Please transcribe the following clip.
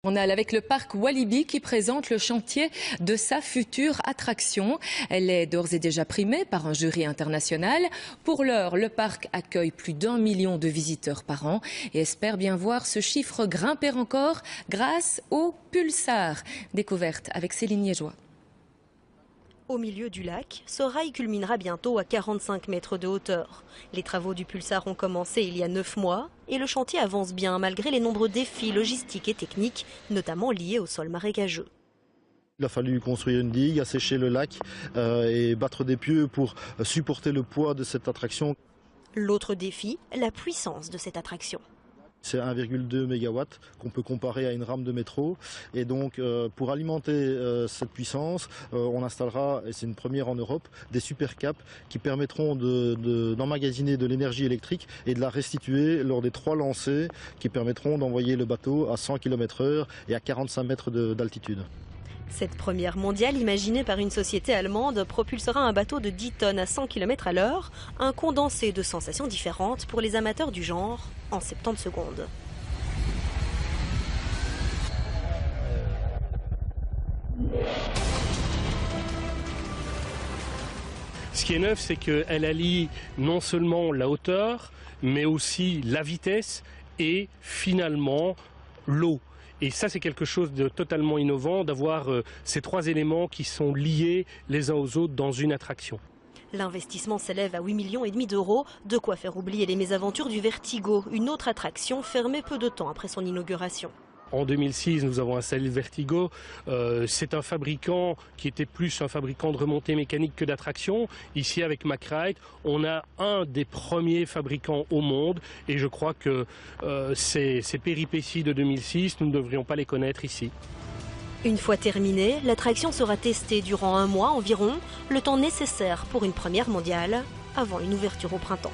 On est avec le parc Walibi qui présente le chantier de sa future attraction. Elle est d'ores et déjà primée par un jury international. Pour l'heure, le parc accueille plus d'1 million de visiteurs par an et espère bien voir ce chiffre grimper encore grâce au Pulsar. Découverte avec Céline Liégeois. Au milieu du lac, ce rail culminera bientôt à 45 mètres de hauteur. Les travaux du Pulsar ont commencé il y a 9 mois et le chantier avance bien malgré les nombreux défis logistiques et techniques, notamment liés au sol marécageux. Il a fallu construire une digue, assécher le lac et battre des pieux pour supporter le poids de cette attraction. L'autre défi, la puissance de cette attraction. C'est 1,2 MW qu'on peut comparer à une rame de métro. Et donc, pour alimenter cette puissance, on installera, et c'est une première en Europe, des supercaps qui permettront d'emmagasiner de l'énergie électrique et de la restituer lors des 3 lancers qui permettront d'envoyer le bateau à 100 km/h et à 45 mètres d'altitude. Cette première mondiale, imaginée par une société allemande, propulsera un bateau de 10 tonnes à 100 km/h, un condensé de sensations différentes pour les amateurs du genre, en 70 secondes. Ce qui est neuf, c'est qu'elle allie non seulement la hauteur, mais aussi la vitesse et finalement l'eau. Et ça, c'est quelque chose de totalement innovant, d'avoir ces 3 éléments qui sont liés les uns aux autres dans une attraction. L'investissement s'élève à 8,5 millions d'euros, de quoi faire oublier les mésaventures du Vertigo, une autre attraction fermée peu de temps après son inauguration. En 2006, nous avons installé le Vertigo. C'est un fabricant qui était plus un fabricant de remontées mécaniques que d'attractions. Ici, avec McRide, on a un des premiers fabricants au monde. Et je crois que ces péripéties de 2006, nous ne devrions pas les connaître ici. Une fois terminée, l'attraction sera testée durant 1 mois environ, le temps nécessaire pour une première mondiale, avant une ouverture au printemps.